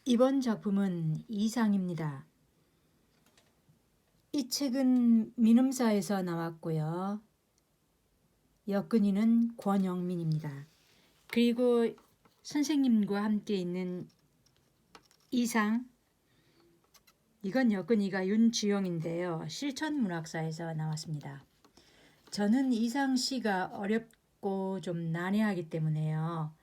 이번 작품은 이상입니다. 이 책은 민음사에서 나왔고요. 역근이는 권영민입니다. 그리고 선생님과 함께 있는 이상, 이건 역근이가 윤주영인데요. 실천문학사에서 나왔습니다. 저는 이상 시가 어렵고 좀 난해하기 때문에요.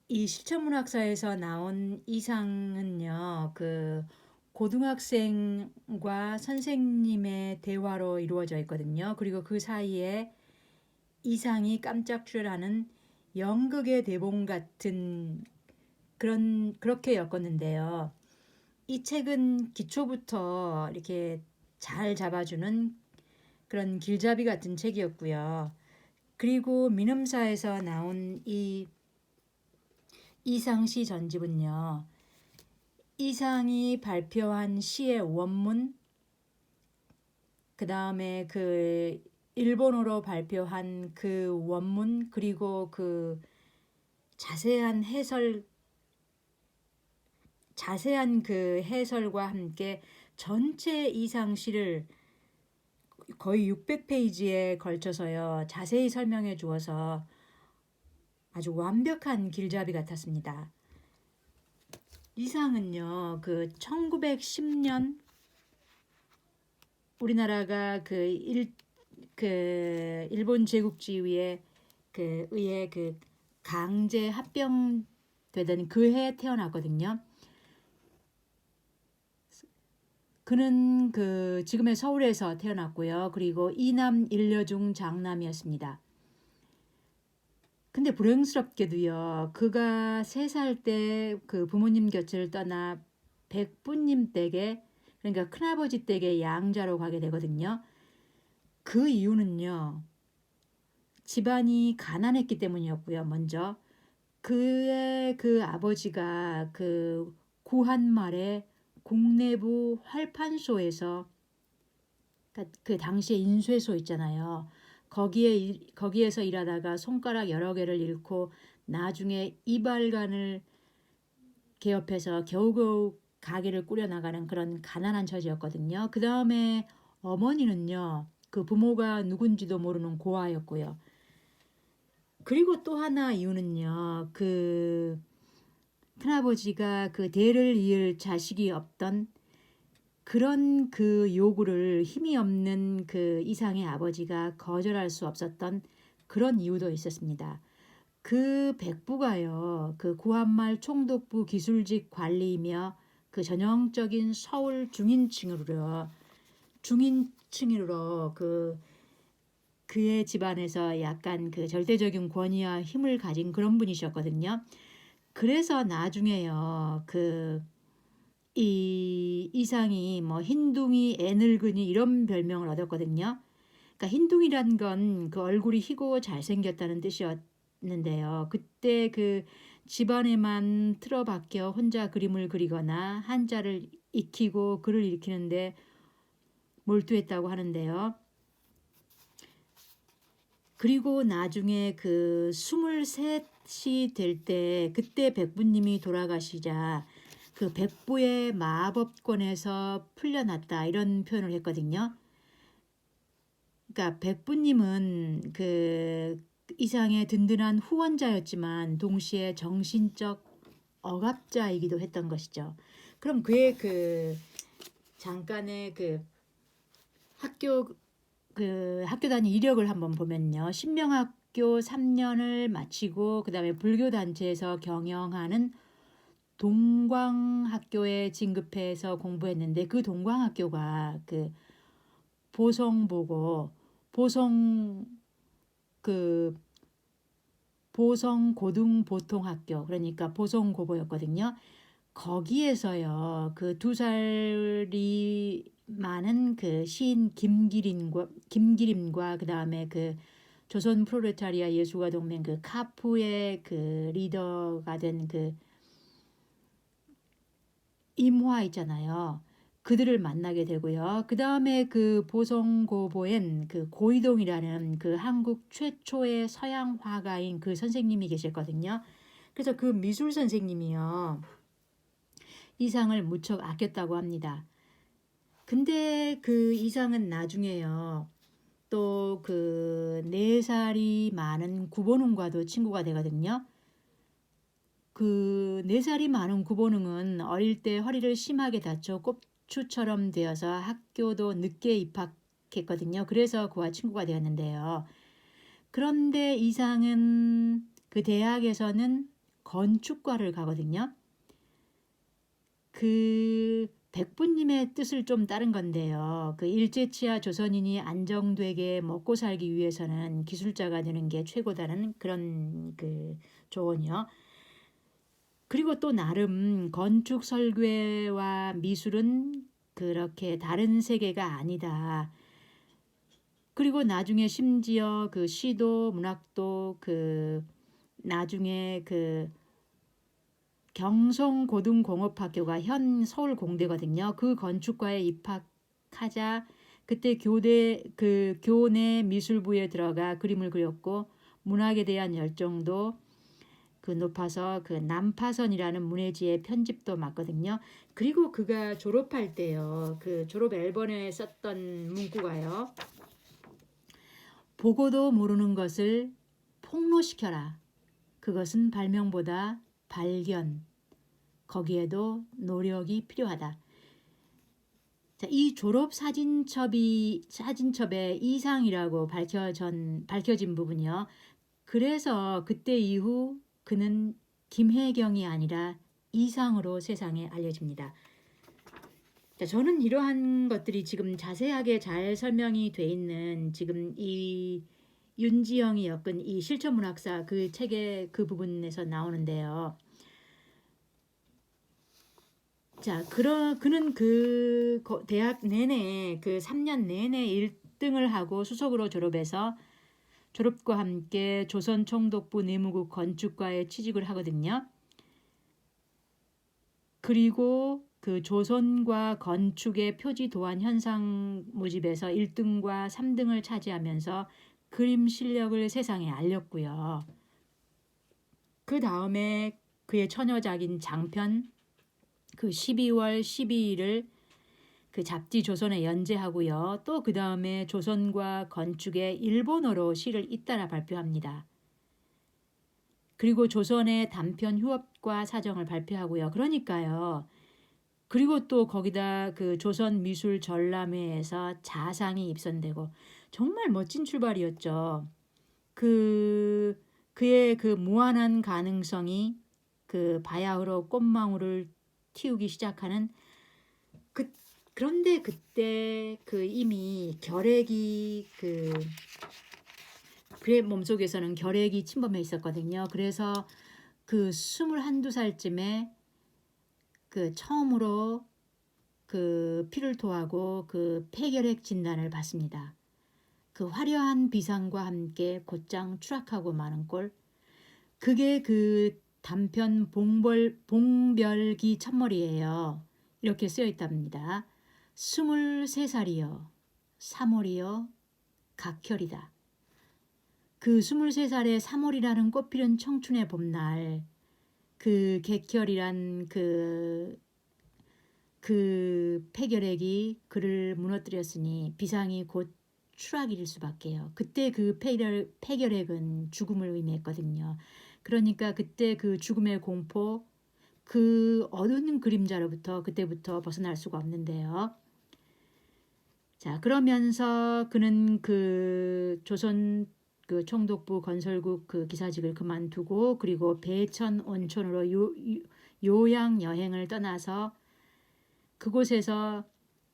이 실천문학사에서 나온 이상은요, 고등학생과 선생님의 대화로 이루어져 있거든요. 그리고 그 사이에 이상이 깜짝 출연하는 연극의 대본 같은 그렇게 엮었는데요. 이 책은 기초부터 이렇게 잘 잡아주는 그런 길잡이 같은 책이었고요. 그리고 민음사에서 나온 이 이상시 전집은요, 이상이 발표한 시의 원문, 그 다음에 그 일본어로 발표한 그 원문, 그리고 그 자세한 그 해설과 함께 전체 이상 시를 거의 600페이지에 걸쳐서요, 자세히 설명해 주어서 아주 완벽한 길잡이 같았습니다. 이상은요, 1910년 우리나라가 일본 제국주의에 의해 강제 합병되던 그 해에 태어났거든요. 그는 지금의 서울에서 태어났고요. 그리고 이남 일녀중 장남이었습니다. 근데 불행스럽게도요, 그가 3살 때 부모님 곁을 떠나 백부님 댁에, 그러니까 큰아버지 댁에 양자로 가게 되거든요. 그 이유는요, 집안이 가난했기 때문이었고요. 먼저 그의 아버지가 구한 말에 공내부 활판소에서, 그 당시에 인쇄소 있잖아요. 거기에서 일하다가 손가락 여러 개를 잃고 나중에 이발관을 개업해서 겨우겨우 가게를 꾸려나가는 그런 가난한 처지였거든요. 그 다음에 어머니는요, 그 부모가 누군지도 모르는 고아였고요. 그리고 또 하나 이유는요, 큰아버지가 대를 이을 자식이 없던 그런 요구를 힘이 없는 이상의 아버지가 거절할 수 없었던 그런 이유도 있었습니다. 백부가요, 구한말 총독부 기술직 관리이며 전형적인 서울 중인층으로 그의 집안에서 약간 절대적인 권위와 힘을 가진 그런 분이셨거든요. 그래서 나중에요, 이 이상이 뭐 흰둥이, 애늙은이 이런 별명을 얻었거든요. 그러니까 흰둥이란 건 얼굴이 희고 잘생겼다는 뜻이었는데요. 그때 집안에만 틀어박혀 혼자 그림을 그리거나 한자를 익히고 글을 읽히는데 몰두했다고 하는데요. 그리고 나중에 23이 될 때, 그때 백부님이 돌아가시자 백부의 마법권에서 풀려났다, 이런 표현을 했거든요. 그러니까 백부님은 이상의 든든한 후원자였지만 동시에 정신적 억압자이기도 했던 것이죠. 그럼 그의 잠깐의 학교 다니 이력을 한번 보면요, 신명학교 3년을 마치고 그 다음에 불교단체에서 경영하는 동광학교에 진급해서 공부했는데, 그 동광학교가 보성고등보통학교, 그러니까 보성고보였거든요. 거기에서요, 2살이 많은 시인 김기림과 그 다음에 조선 프롤레타리아 예술가 동맹 카프의 리더가 된 임화 있잖아요. 그들을 만나게 되고요. 그 다음에 보성고보엔 고이동이라는 한국 최초의 서양 화가인 선생님이 계셨거든요. 그래서 미술 선생님이요, 이상을 무척 아꼈다고 합니다. 근데 그 이상은 나중에요. 또 그 4살이 많은 구본웅과도 친구가 되거든요. 그 4살이 많은 구본웅은 어릴 때 허리를 심하게 다쳐 꼽추처럼 되어서 학교도 늦게 입학했거든요. 그래서 그와 친구가 되었는데요. 그런데 이상은 그 대학에서는 건축과를 가거든요. 그 백부님의 뜻을 좀 따른 건데요. 그 일제치하 조선인이 안정되게 먹고 살기 위해서는 기술자가 되는 게 최고다는 그런 그 조언이요. 그리고 또 나름 건축 설계와 미술은 그렇게 다른 세계가 아니다. 그리고 나중에 심지어 그 시도 문학도 그 나중에 그 경성고등공업학교가 현 서울공대거든요. 그 건축과에 입학하자 그때 교내 미술부에 들어가 그림을 그렸고 문학에 대한 열정도 그 높아서 그 난파선이라는 문해지의 편집도 맡거든요. 그리고 그가 졸업할 때요. 그 졸업 앨범에 썼던 문구가요. 보고도 모르는 것을 폭로시켜라. 그것은 발명보다 발견. 거기에도 노력이 필요하다. 자, 이 졸업 사진첩의 이상이라고 밝혀진 부분이요. 그래서 그때 이후 그는 김혜경이 아니라 이상으로 세상에 알려집니다. 자, 저는 이러한 것들이 지금 자세하게 잘 설명이 돼 있는 지금 이 윤지영이 엮은 이 실천문학사 그 책의 그 부분에서 나오는데요. 자, 그는 그 대학 내내 그 3년 내내 1등을 하고 수석으로 졸업해서 졸업과 함께 조선총독부 내무국 건축과에 취직을 하거든요. 그리고 그 조선과 건축의 표지 도안 현상 모집에서 1등과 3등을 차지하면서 그림 실력을 세상에 알렸고요. 그 다음에 그의 처녀작인 장편 그 12월 12일을 그 잡지 조선에 연재하고요. 또 그 다음에 조선과 건축의 일본어로 시를 잇따라 발표합니다. 그리고 조선의 단편 휴업과 사정을 발표하고요. 그러니까요. 그리고 또 거기다 그 조선 미술 전람회에서 자상이 입선되고 정말 멋진 출발이었죠. 그의 그 무한한 가능성이 그 바야흐로 꽃망울을 틔우기 시작하는 그런데 그때 그 이미 결핵이 그의 몸속에서는 결핵이 침범해 있었거든요. 그래서 그 21~22살쯤에 그 처음으로 그 피를 토하고 그 폐결핵 진단을 받습니다. 그 화려한 비상과 함께 곧장 추락하고 마는 꼴. 그게 그 단편 봉별기 첫머리예요. 이렇게 쓰여 있답니다. 23살이여 3월이여 각혈이다. 그 23살의 3월이라는 꽃피는 청춘의 봄날 그 객혈이란 그 폐결핵이 그를 무너뜨렸으니 비상이 곧 추락일 수밖에요. 그때 그 폐결핵은 죽음을 의미했거든요. 그러니까 그때 그 죽음의 공포 그 어두운 그림자로부터 그때부터 벗어날 수가 없는데요. 자, 그러면서 그는 그 조선 그 총독부 건설국 그 기사직을 그만두고 그리고 배천 온천으로 요양 여행을 떠나서 그곳에서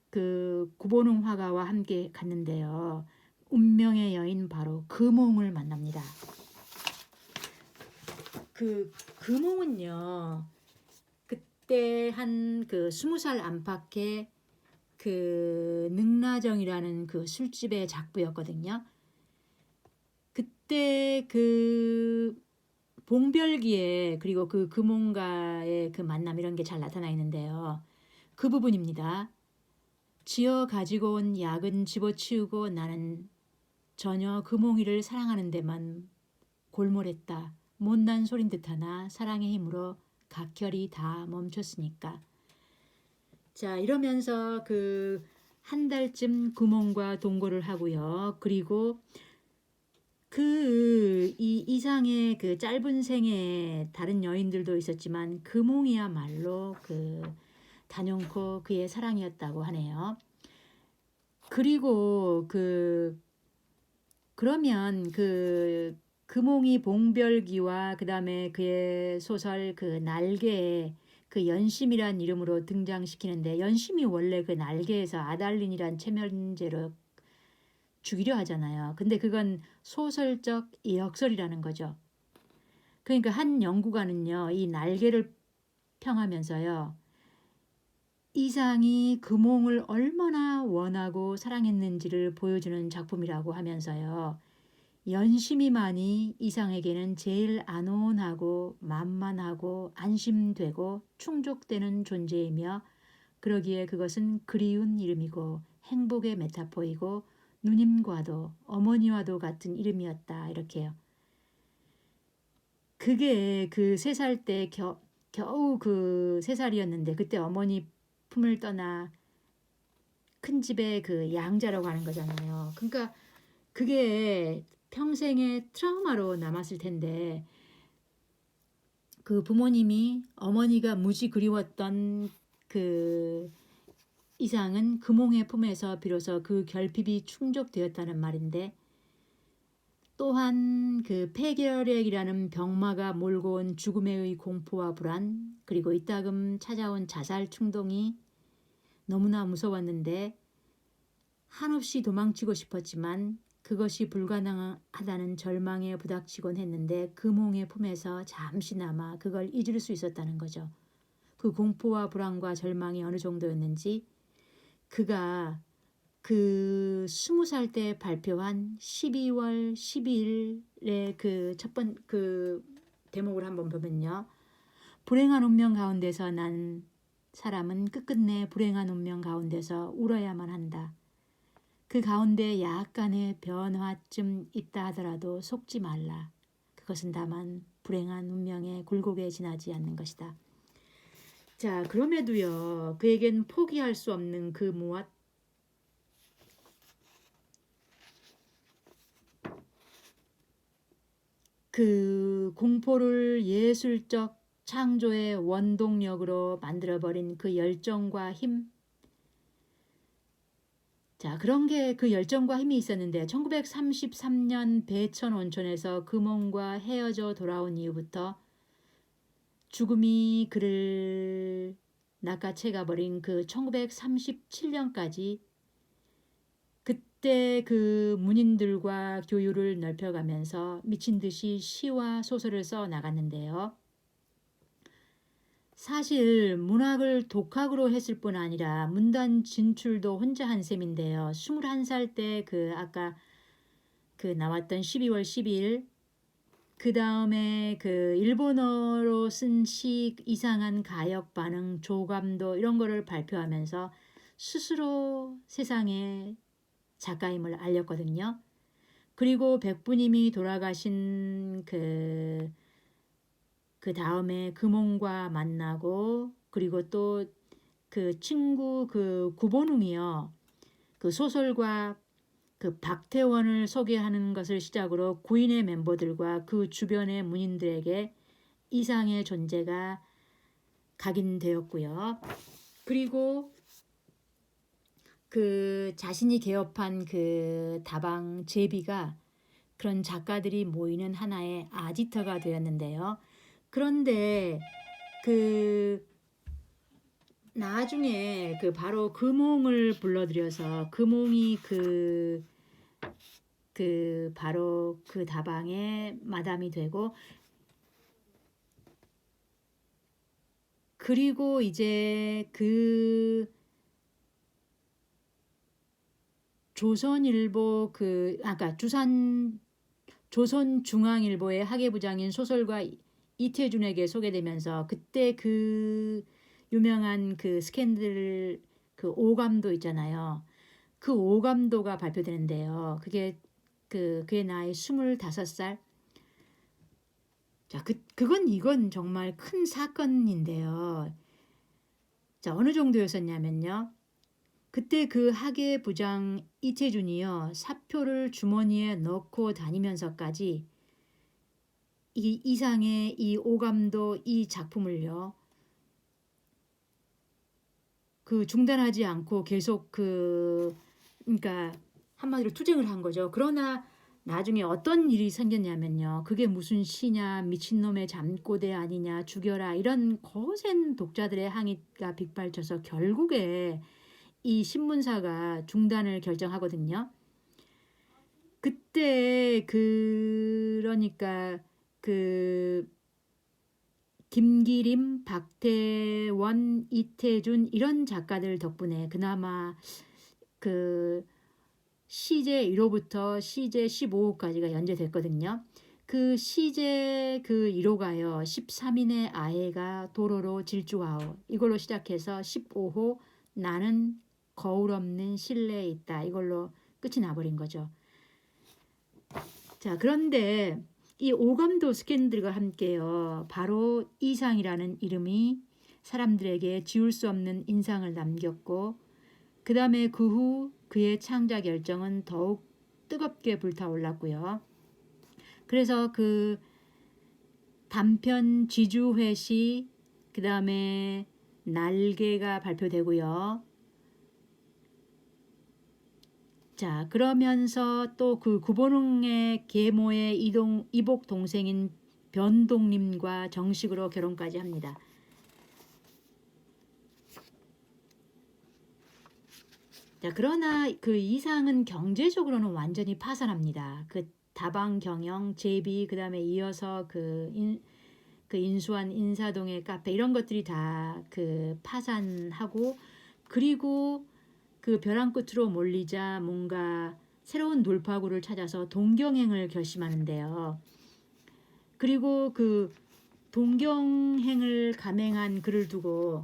그 구본웅 화가와 함께 갔는데요. 운명의 여인 바로 금홍을 만납니다. 그 금홍은요. 그때 한 그 20살 안팎의 그 능라정이라는 그 술집의 작부였거든요. 그때 그 봉별기에 그리고 그 금홍과의 그 만남 이런 게 잘 나타나 있는데요. 그 부분입니다. 지어 가지고 온 약은 집어치우고 나는 전혀 금홍이를 사랑하는 데만 골몰했다. 못난 소린 듯하나 사랑의 힘으로 각혈이 다 멈췄으니까. 자, 이러면서 그 한 달쯤 금홍과 동거를 하고요. 그리고 그 이 이상의 그 짧은 생에 다른 여인들도 있었지만 금홍이야말로 그 단연코 그의 사랑이었다고 하네요. 그리고 그러면 그 금홍이 봉별기와 그다음에 그의 소설 그 날개에 그 연심이란 이름으로 등장시키는데, 연심이 원래 그 날개에서 아달린이란 체면제로 죽이려 하잖아요. 근데 그건 소설적 역설이라는 거죠. 그러니까 한 연구가는요, 이 날개를 평하면서요, 이상이 금홍을 얼마나 원하고 사랑했는지를 보여주는 작품이라고 하면서요, 연심이만이 이상에게는 제일 안온하고 만만하고 안심되고 충족되는 존재이며, 그러기에 그것은 그리운 이름이고 행복의 메타포이고 누님과도 어머니와도 같은 이름이었다, 이렇게요. 그게 그 3살 때 겨우 그 3살이었는데 그때 어머니 품을 떠나 큰 집에 그 양자라고 하는 거잖아요. 그러니까 그게 평생의 트라우마로 남았을 텐데, 그 부모님이 어머니가 무지 그리웠던 그 이상은 금홍의 품에서 비로소 그 결핍이 충족되었다는 말인데, 또한 그 폐결핵이라는 병마가 몰고 온 죽음의 공포와 불안, 그리고 이따금 찾아온 자살 충동이 너무나 무서웠는데 한없이 도망치고 싶었지만 그것이 불가능하다는 절망에 부닥치곤 했는데 금홍의 품에서 잠시나마 그걸 잊을 수 있었다는 거죠. 그 공포와 불안과 절망이 어느 정도였는지 그가 그 20살 때 발표한 12월 12일에 그 그 대목을 한번 보면요. 불행한 운명 가운데서 난 사람은 끝끝내 불행한 운명 가운데서 울어야만 한다. 그 가운데 약간의 변화쯤 있다 하더라도 속지 말라. 그것은 다만 불행한 운명의 굴곡에 지나지 않는 것이다. 자, 그럼에도요, 그에겐 포기할 수 없는 그 무엇, 그 공포를 예술적 창조의 원동력으로 만들어버린 그 열정과 힘. 자, 그런 게 그 열정과 힘이 있었는데 1933년 배천 온천에서 금홍과 헤어져 돌아온 이후부터 죽음이 그를 낚아채가 버린 그 1937년까지 그때 그 문인들과 교류를 넓혀가면서 미친 듯이 시와 소설을 써 나갔는데요. 사실 문학을 독학으로 했을 뿐 아니라 문단 진출도 혼자 한 셈인데요. 21살 때 그 아까 그 나왔던 12월 12일, 그 다음에 그 일본어로 쓴 시 이상한 가역 반응 조감도 이런 거를 발표하면서 스스로 세상에 작가임을 알렸거든요. 그리고 백부님이 돌아가신 그 다음에 금홍과 만나고, 그리고 또 그 친구 그 구본웅이요. 그 소설과 그 박태원을 소개하는 것을 시작으로 구인의 멤버들과 그 주변의 문인들에게 이상의 존재가 각인되었고요. 그리고 그 자신이 개업한 그 다방 제비가 그런 작가들이 모이는 하나의 아지터가 되었는데요. 그런데 그 나중에 그 바로 금홍을 불러들여서 금홍이 바로 그 다방의 마담이 되고, 그리고 이제 그 조선일보 아까 조선중앙일보의 학예부장인 소설가 이태준에게 소개되면서 그때 그 유명한 그 스캔들 그 오감도 있잖아요. 그 오감도가 발표되는데요. 그게 그의 나이 25살. 자, 이건 정말 큰 사건인데요. 자, 어느 정도였었냐면요. 그때 그 학예 부장 이태준이요. 사표를 주머니에 넣고 다니면서까지 이 이상의 이 오감도 이 작품을요. 그 중단하지 않고 계속 그러니까 한마디로 투쟁을 한 거죠. 그러나 나중에 어떤 일이 생겼냐면요. 그게 무슨 시냐, 미친놈의 잠꼬대 아니냐, 죽여라 이런 거센 독자들의 항의가 빗발쳐서 결국에 이 신문사가 중단을 결정하거든요. 그때 그러니까 그 김기림, 박태원, 이태준 이런 작가들 덕분에 그나마 그 시제 1호부터 시제 15호까지가 연재됐거든요. 그 시제 그 1호가요. 13인의 아해가 도로로 질주하오. 이걸로 시작해서 15호 나는 거울 없는 실내에 있다. 이걸로 끝이 나버린 거죠. 자, 그런데 이 오감도 스캔들과 함께요. 바로 이상이라는 이름이 사람들에게 지울 수 없는 인상을 남겼고 그 다음에 그 후 그의 창작 열정은 더욱 뜨겁게 불타올랐고요. 그래서 그 단편 지주회시 그 다음에 날개가 발표되고요. 자, 그러면서 또 그 구본웅의 계모의 이복 동생인 변동님과 정식으로 결혼까지 합니다. 자, 그러나 그 이상은 경제적으로는 완전히 파산합니다. 그 다방 경영, 제비, 그 다음에 이어서 그 인수한 인사동의 카페 이런 것들이 다 그 파산하고 그리고 그 벼랑 끝으로 몰리자 뭔가 새로운 돌파구를 찾아서 동경행을 결심하는데요. 그리고 그 동경행을 감행한 그를 두고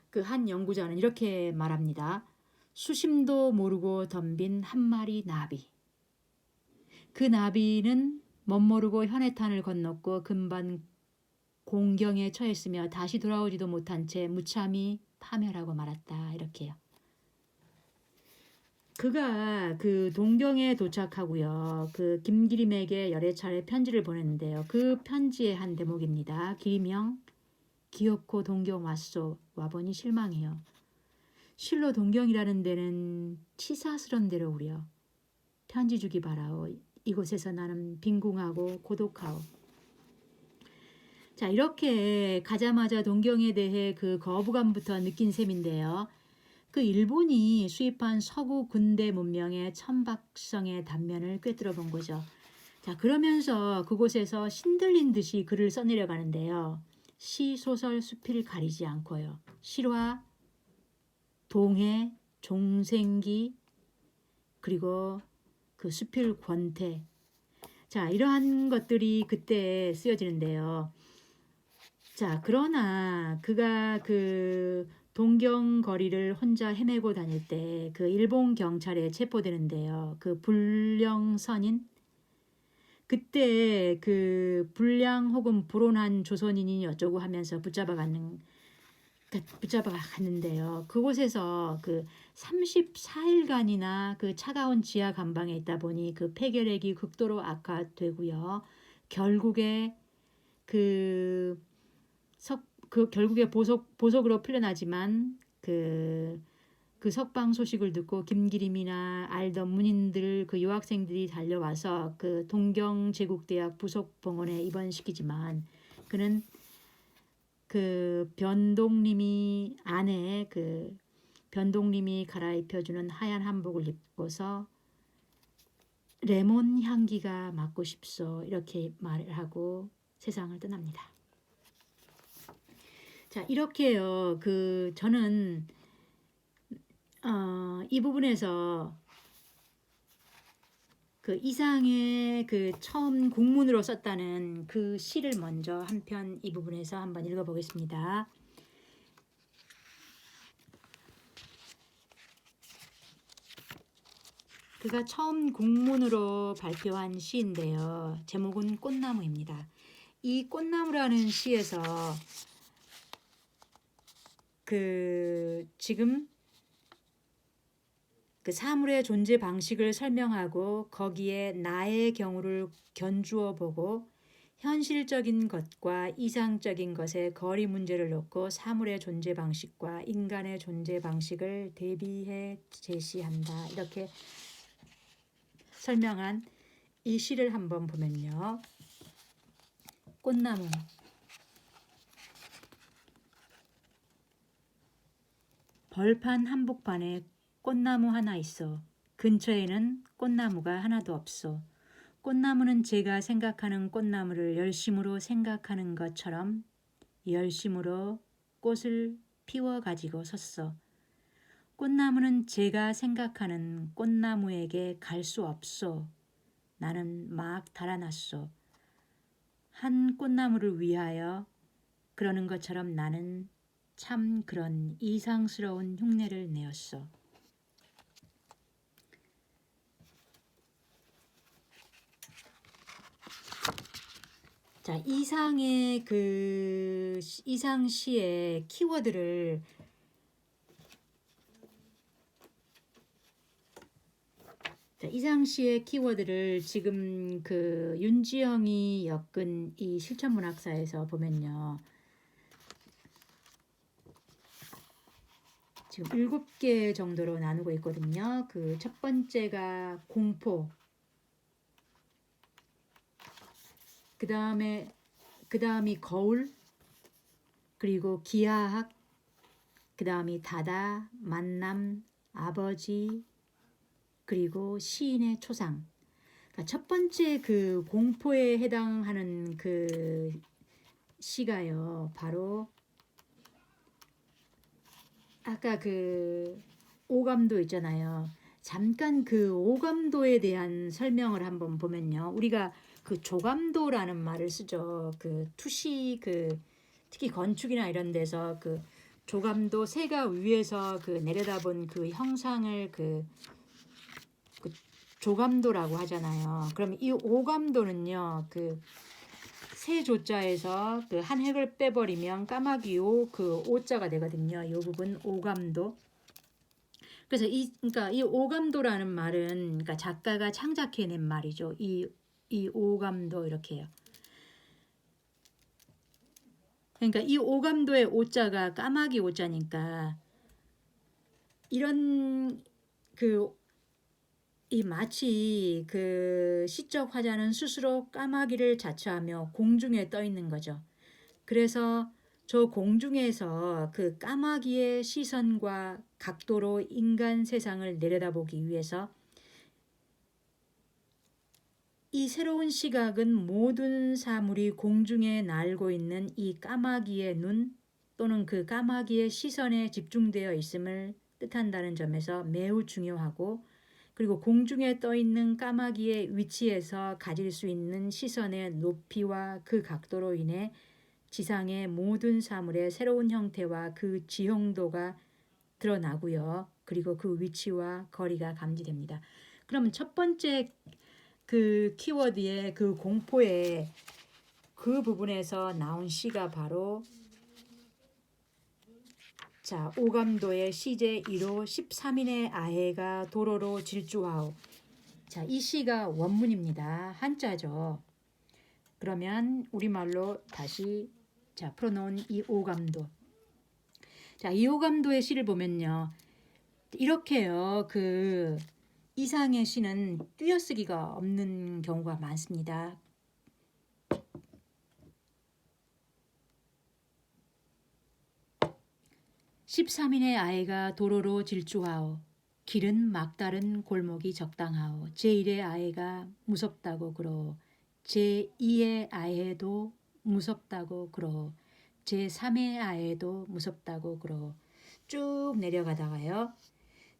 그 한 연구자는 이렇게 말합니다. 수심도 모르고 덤빈 한 마리 나비. 그 나비는 멋모르고 현해탄을 건넜고 금방 공경에 처했으며 다시 돌아오지도 못한 채 무참히 파멸하고 말았다. 이렇게요. 그가 그 동경에 도착하고요. 그 김기림에게 여러 차례 편지를 보냈는데요. 그 편지의 한 대목입니다. 기림형 기어코 동경 왔소. 와보니 실망해요. 실로 동경이라는 데는 치사스런 데로 우려. 편지 주기 바라오. 이곳에서 나는 빈궁하고 고독하오. 자, 이렇게 가자마자 동경에 대해 그 거부감부터 느낀 셈인데요. 그 일본이 수입한 서구 군대 문명의 천박성의 단면을 꿰뚫어 본 거죠. 자, 그러면서 그곳에서 신들린 듯이 글을 써내려가는데요. 시, 소설, 수필 가리지 않고요. 실화, 동해, 종생기, 그리고 그 수필 권태. 자, 이러한 것들이 그때 쓰여지는데요. 자, 그러나 그가 그 동경 거리를 혼자 헤매고 다닐 때 그 일본 경찰에 체포되는데요. 그 불령선인 그때 그 불량 혹은 불온한 조선인이 어쩌고 하면서 붙잡아 갔는데요. 그곳에서 그 34일간이나 그 차가운 지하 감방에 있다 보니 그 폐결핵이 극도로 악화되고요. 결국에 결국에 보석으로 풀려나지만 그 석방 소식을 듣고 김기림이나 알던 문인들 그 유학생들이 달려와서 그 동경제국대학 부속병원에 입원시키지만 그는 그 변동님이 아내 그 변동님이 갈아입혀주는 하얀 한복을 입고서 레몬 향기가 맡고 싶소 이렇게 말을 하고 세상을 떠납니다. 자, 이렇게요. 그 저는 이 부분에서 그 이상의 그 처음 국문으로 썼다는 그 시를 먼저 한 편 이 부분에서 한번 읽어보겠습니다. 그가 처음 국문으로 발표한 시인데요. 제목은 꽃나무입니다. 이 꽃나무라는 시에서 지금 그 사물의 존재 방식을 설명하고 거기에 나의 경우를 견주어 보고 현실적인 것과 이상적인 것의 거리 문제를 놓고 사물의 존재 방식과 인간의 존재 방식을 대비해 제시한다. 이렇게 설명한 이 시를 한번 보면요. 꽃나무. 벌판 한복판에 꽃나무 하나 있어. 근처에는 꽃나무가 하나도 없어. 꽃나무는 제가 생각하는 꽃나무를 열심으로 생각하는 것처럼 열심으로 꽃을 피워 가지고 섰어. 꽃나무는 제가 생각하는 꽃나무에게 갈 수 없어. 나는 막 달아났어. 한 꽃나무를 위하여 그러는 것처럼 나는 참 그런 이상스러운 흉내를 내었어. 자, 이상의 이상시의 키워드를 이상시의 키워드를 지금 윤지영이 엮은 이 실천문학사에서 보면요. 지금 7개 정도로 나누고 있거든요. 첫 번째가 공포, 그 다음이 거울, 그리고 기하학, 그 다음이 다다, 만남, 아버지, 그리고 시인의 초상. 그러니까 첫 번째 공포에 해당하는 시가요. 바로 아까 오감도 있잖아요. 잠깐 오감도에 대한 설명을 한번 보면요. 우리가 조감도라는 말을 쓰죠. 투시 특히 건축이나 이런 데서 조감도 새가 위에서 내려다본 형상을 조감도라고 하잖아요. 그럼 이 오감도는요. 새 조자에서 한 획을 빼버리면 까마귀 오자가 되거든요. 이 부분 오감도. 그래서 그러니까 이 오감도라는 말은 그러니까 작가가 창작해낸 말이죠. 이 오감도 이렇게요. 그러니까 이 오감도의 오자가 까마귀 오자니까 이런 이 마치 시적 화자는 스스로 까마귀를 자처하며 공중에 떠 있는 거죠. 그래서 저 공중에서 까마귀의 시선과 각도로 인간 세상을 내려다보기 위해서 이 새로운 시각은 모든 사물이 공중에 날고 있는 이 까마귀의 눈 또는 까마귀의 시선에 집중되어 있음을 뜻한다는 점에서 매우 중요하고, 그리고 공중에 떠 있는 까마귀의 위치에서 가질 수 있는 시선의 높이와 각도로 인해 지상의 모든 사물의 새로운 형태와 지형도가 드러나고요. 그리고 위치와 거리가 감지됩니다. 그러면 첫 번째 키워드의 공포의 부분에서 나온 시가 바로 오감도의 시제 1호 13인의 아해가 도로로 질주하오. 이 시가 원문입니다. 한자죠. 그러면 우리말로 다시 풀어놓은 이 오감도. 이 오감도의 시를 보면요. 이렇게요. 이상의 시는 띄어쓰기가 없는 경우가 많습니다. (13인의) 아이가 도로로 질주하오. 길은 막다른 골목이 적당하오. 제1의 아이가 무섭다고 그러. 제2의 아이도 무섭다고 그러. 제3의 아이도 무섭다고 그러. 쭉 내려가다가요.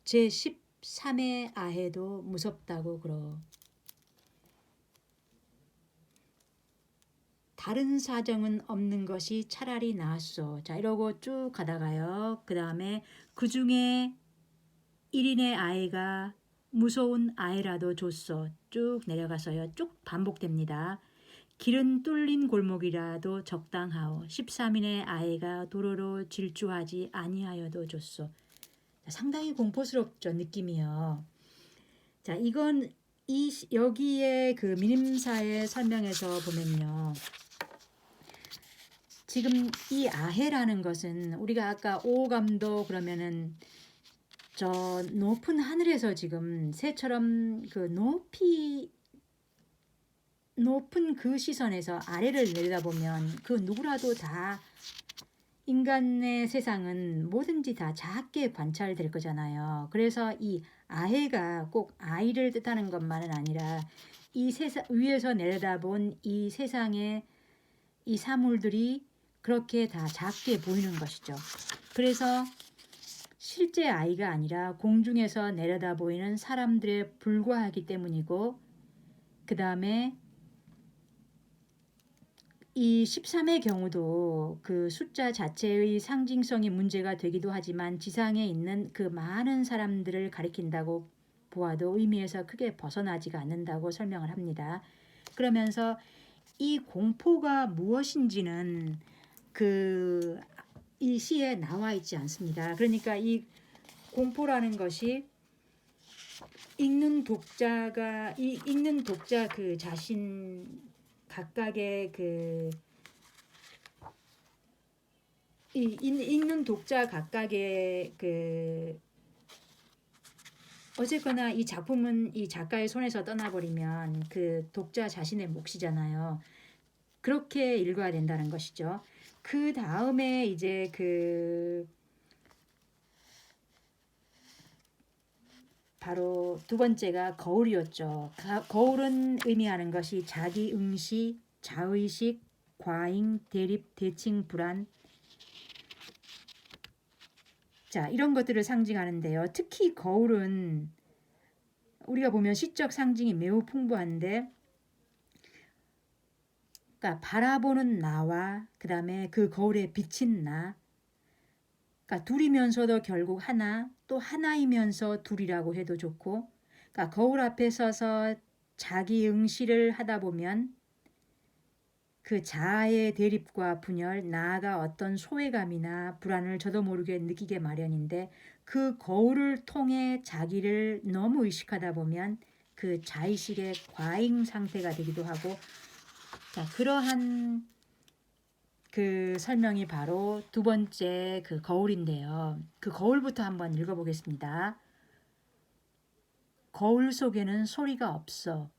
제13의 아해도 무섭다고 그러. 다른 사정은 없는 것이 차라리 나았소. 이러고 쭉 가다가요. 그 다음에 그 중에 1인의 아이가 무서운 아이라도 줬어. 쭉 내려가서요. 쭉 반복됩니다. 길은 뚫린 골목이라도 적당하오. 13인의 아이가 도로로 질주하지 아니하여도 좋소. 상당히 공포스럽죠, 느낌이요. 자, 이건 여기에 그 민음사의 설명에서 보면요. 지금 이 아해라는 것은 우리가 아까 오감도 그러면은 저 높은 하늘에서 지금 새처럼 그 높은 그 시선에서 아래를 내려다보면 그 누구라도 다 인간의 세상은 뭐든지 다 작게 관찰될 거잖아요. 그래서 이 아해가 꼭 아이를 뜻하는 것만은 아니라 이 세상 위에서 내려다본 이 세상의 이 사물들이 그렇게 다 작게 보이는 것이죠. 그래서 실제 아이가 아니라 공중에서 내려다 보이는 사람들에 불과하기 때문이고, 그 다음에 이 13의 경우도 그 숫자 자체의 상징성이 문제가 되기도 하지만 지상에 있는 그 많은 사람들을 가리킨다고 보아도 의미에서 크게 벗어나지가 않는다고 설명을 합니다. 그러면서 이 공포가 무엇인지는 이 시에 나와 있지 않습니다. 그러니까 이 공포라는 것이 읽는 독자 그 자신 각각의 읽는 독자 각각의 어쨌거나 이 작품은 이 작가의 손에서 떠나버리면 그 독자 자신의 몫이잖아요. 그렇게 읽어야 된다는 것이죠. 그 다음에 이제 바로 두 번째가 거울이었죠. 거울은 의미하는 것이 자기 응시, 자의식, 과잉, 대립, 대칭, 불안. 자, 이런 것들을 상징하는데요. 특히 거울은 우리가 보면 시적 상징이 매우 풍부한데, 그러니까 바라보는 나와 그 다음에 그 거울에 비친 나, 그러니까 둘이면서도 결국 하나, 또 하나이면서 둘이라고 해도 좋고, 그러니까 거울 앞에 서서 자기 응시를 하다 보면 그 자아의 대립과 분열, 나아가 어떤 소외감이나 불안을 저도 모르게 느끼게 마련인데, 그 거울을 통해 자기를 너무 의식하다 보면 그 자의식의 과잉 상태가 되기도 하고, 자, 그러한 그 설명이 바로 두 번째 그 거울인데요. 그 거울부터 한번 읽어보겠습니다. 거울 속에는 소리가 없어.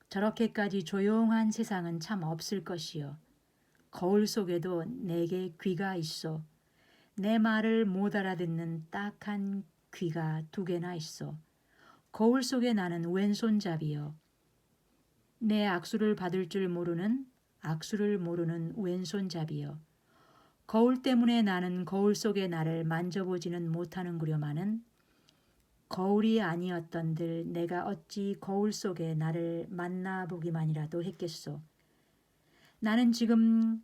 저렇게까지 조용한 세상은 참 없을 것이요. 거울 속에도 내게 귀가 있어. 내 말을 못 알아듣는 딱한 귀가 두 개나 있어. 거울 속에 나는 왼손잡이요. 내 악수를 받을 줄 모르는 악수를 모르는 왼손잡이요. 거울 때문에 나는 거울 속의 나를 만져보지는 못하는구려마는 거울이 아니었던들 내가 어찌 거울 속의 나를 만나보기만이라도 했겠소. 나는 지금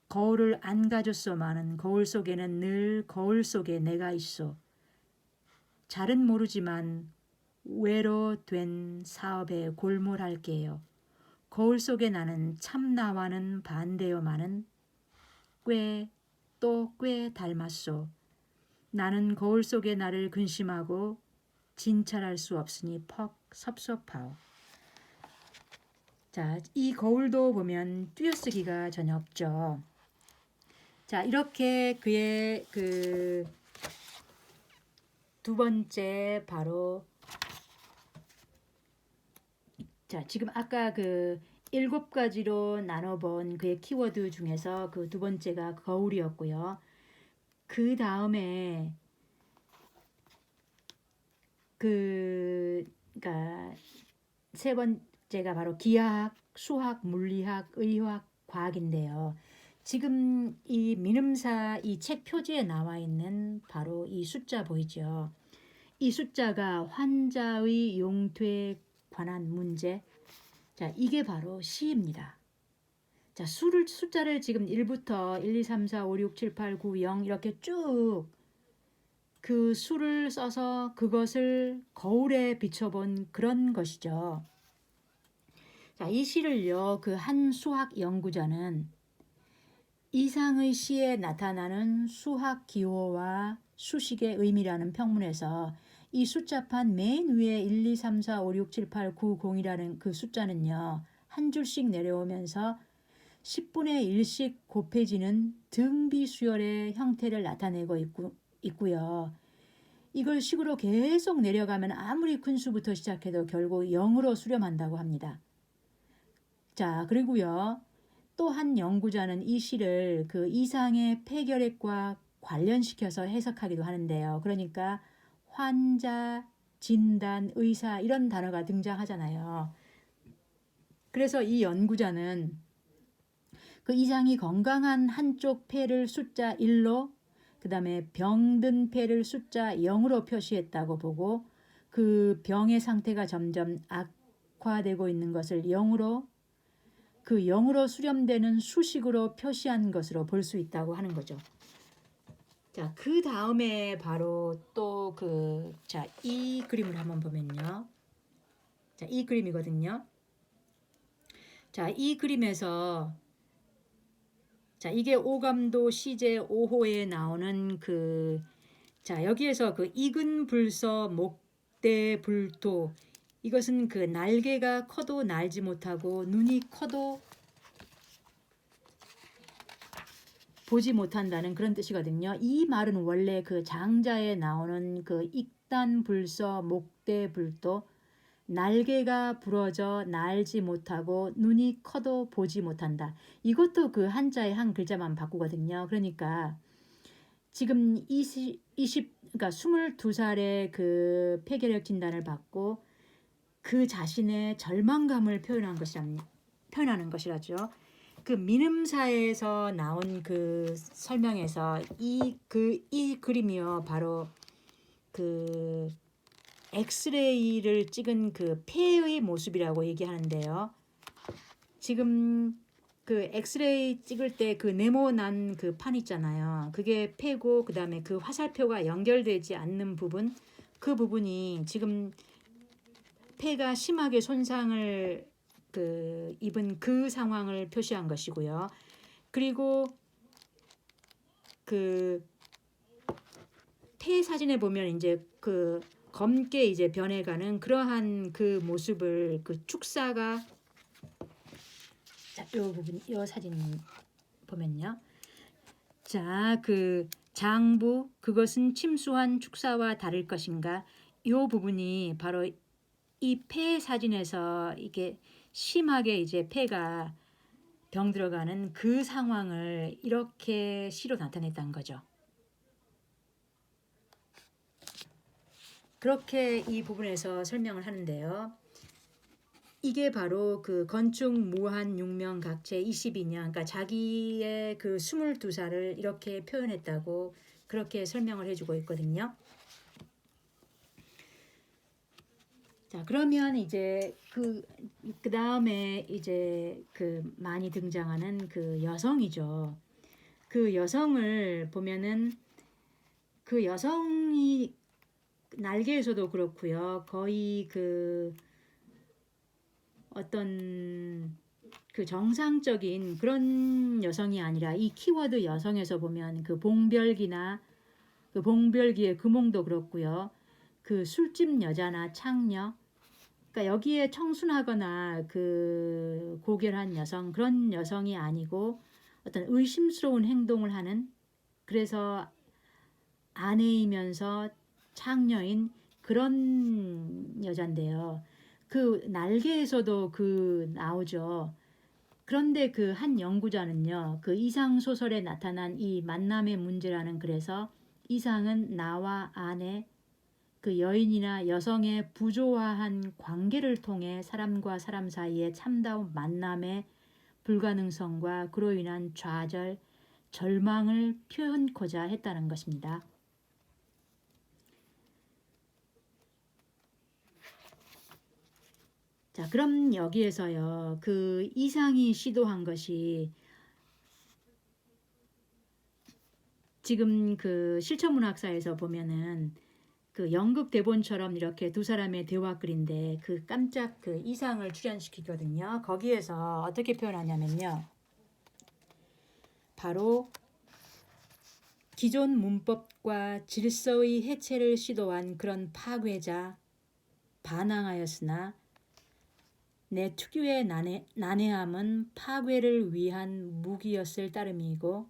거울을 안 가졌소마는 거울 속에는 늘 거울 속에 내가 있소. 잘은 모르지만 외로 된 사업에 골몰할게요. 거울 속에 나는 참나와는 반대요마는 꽤 닮았소. 나는 거울 속에 나를 근심하고 진찰할 수 없으니 퍽 섭섭하오. 자, 이 거울도 보면 띄어쓰기가 전혀 없죠. 자, 이렇게 그의 그 두 번째 바로 자, 지금 아까 그 7가지로 나눠본 그의 키워드 중에서 그 두 번째가 거울이었고요. 그 다음에 그러니까 세 번째가 바로 기하학, 수학, 물리학, 의학, 과학인데요. 지금 이 민음사 이 책 표지에 나와 있는 바로 이 숫자 보이죠? 이 숫자가 환자의 용퇴에 관한 문제. 자, 이게 바로 시입니다. 자, 숫자를 지금 1부터 1, 2, 3, 4, 5, 6, 7, 8, 9, 0 이렇게 쭉 그 수를 써서 그것을 거울에 비춰본 그런 것이죠. 자, 이 시를요, 그 한 수학 연구자는 이상의 시에 나타나는 수학 기호와 수식의 의미라는 평문에서 이 숫자판 맨 위에 1, 2, 3, 4, 5, 6, 7, 8, 9, 0이라는 그 숫자는요, 한 줄씩 내려오면서 10분의 1씩 곱해지는 등비수열의 형태를 나타내고 있고요. 이걸 식으로 계속 내려가면 아무리 큰 수부터 시작해도 결국 0으로 수렴한다고 합니다. 자, 그리고요. 또 한 연구자는 이 시를 그 이상의 폐결핵과 관련시켜서 해석하기도 하는데요. 그러니까 환자, 진단, 의사 이런 단어가 등장하잖아요. 그래서 이 연구자는 그 이상이 건강한 한쪽 폐를 숫자 1로 그 다음에 병든 폐를 숫자 0으로 표시했다고 보고 그 병의 상태가 점점 악화되고 있는 것을 0으로 그 0으로 수렴되는 수식으로 표시한 것으로 볼 수 있다고 하는 거죠. 자, 그 다음에 바로 또 이 그림을 한번 보면요. 자, 이 그림이거든요. 자, 이 그림에서 자, 이게 오감도 시제 5호에 나오는 자, 여기에서 그 익은 불서 목대 불도 이것은 그 날개가 커도 날지 못하고 눈이 커도 보지 못한다는 그런 뜻이거든요. 이 말은 원래 그 장자에 나오는 그 익단 불서 목대 불도 날개가 부러져 날지 못하고 눈이 커도 보지 못한다. 이것도 그 한자의 한 글자만 바꾸거든요. 그러니까 지금 22살의 그 폐결핵 진단을 받고 그 자신의 절망감을 표현하는 것이라죠. 그 민음사에서 나온 그 설명에서 이 그림이요 바로 그 엑스레이를 찍은 그 폐의 모습이라고 얘기하는데요. 지금 그 엑스레이 찍을 때 그 네모난 그 판 있잖아요. 그게 폐고 그다음에 그 화살표가 연결되지 않는 부분 그 부분이 지금 폐가 심하게 손상을 입은 그 상황을 표시한 것이고요. 그리고 그 폐 사진에 보면 이제 그 검게 이제 변해가는 그러한 그 모습을 그 축사가 자, 요 부분 요 사진 보면요. 자, 그 장부 그것은 침수한 축사와 다를 것인가? 요 부분이 바로 이 폐 사진에서 이게 심하게 이제 폐가 병들어가는 그 상황을 이렇게 시로 나타냈다는 거죠. 그렇게 이 부분에서 설명을 하는데요. 이게 바로 그 건축 무한 육명각체 22년, 그러니까 자기의 그 22살을 이렇게 표현했다고 그렇게 설명을 해주고 있거든요. 자, 그러면 이제 그 다음에 이제 그 많이 등장하는 그 여성이죠. 그 여성을 보면은 그 여성이 날개에서도 그렇고요. 거의 그 어떤 그 정상적인 그런 여성이 아니라 이 키워드 여성에서 보면 그 봉별기나 그 봉별기의 금홍도 그렇고요. 그 술집 여자나 창녀 그러니까 여기에 청순하거나 그 고결한 여성 그런 여성이 아니고 어떤 의심스러운 행동을 하는 그래서 아내이면서 창녀인 그런 여잔데요. 그 날개에서도 그 나오죠. 그런데 그 한 연구자는요. 그 이상 소설에 나타난 이 만남의 문제라는 글에서 이상은 나와 아내 그 여인이나 여성의 부조화한 관계를 통해 사람과 사람 사이의 참다운 만남의 불가능성과 그로 인한 좌절, 절망을 표현코자 했다는 것입니다. 자, 그럼 여기에서요. 그 이상이 시도한 것이 지금 그 실천문학사에서 보면은 그 연극 대본처럼 이렇게 두 사람의 대화글인데 그 깜짝 그 이상을 출연시키거든요. 거기에서 어떻게 표현하냐면요. 바로 기존 문법과 질서의 해체를 시도한 그런 파괴자 반항하였으나 내 특유의 난해함은 파괴를 위한 무기였을 따름이고,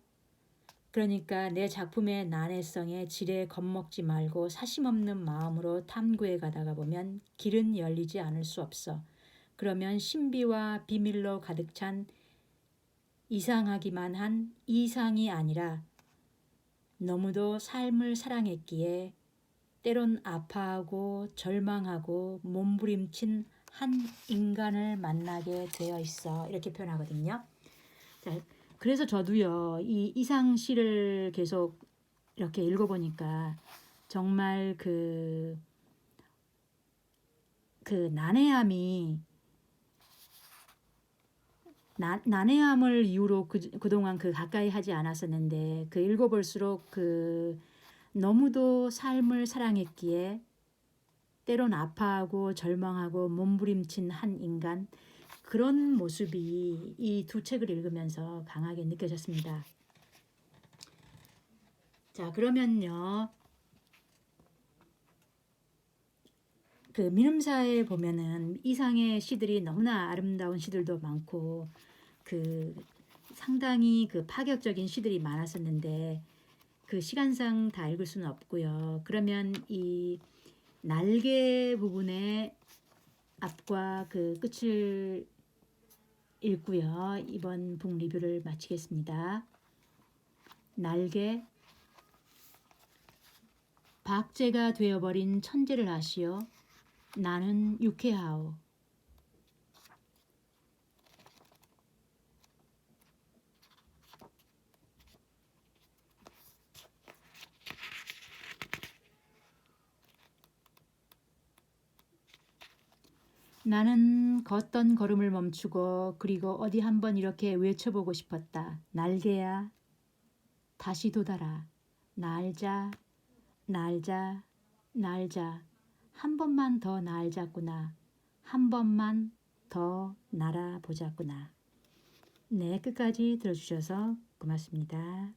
그러니까 내 작품의 난해성에 지레 겁먹지 말고 사심없는 마음으로 탐구해 가다가 보면 길은 열리지 않을 수 없어. 그러면 신비와 비밀로 가득 찬 이상하기만 한 이상이 아니라 너무도 삶을 사랑했기에 때론 아파하고 절망하고 몸부림친 한 인간을 만나게 되어 있어. 이렇게 표현하거든요. 자, 그래서 저도요, 이 이상시를 계속 이렇게 읽어보니까 정말 난해함이, 난해함을 이유로 그동안 가까이 하지 않았었는데, 읽어볼수록 너무도 삶을 사랑했기에 때론 아파하고 절망하고 몸부림친 한 인간, 그런 모습이 이 두 책을 읽으면서 강하게 느껴졌습니다. 자, 그러면요. 민음사에 보면은 이상의 시들이 너무나 아름다운 시들도 많고 상당히 파격적인 시들이 많았었는데 시간상 다 읽을 수는 없고요. 그러면 이 날개 부분의 앞과 끝을 읽고요. 이번 북 리뷰를 마치겠습니다. 날개. 박제가 되어버린 천재를 아시오. 나는 유쾌하오. 나는 걷던 걸음을 멈추고 그리고 어디 한번 이렇게 외쳐보고 싶었다. 날개야, 다시 돋아라. 날자, 날자, 날자. 한 번만 더 날자꾸나. 한 번만 더 날아보자꾸나. 네, 끝까지 들어주셔서 고맙습니다.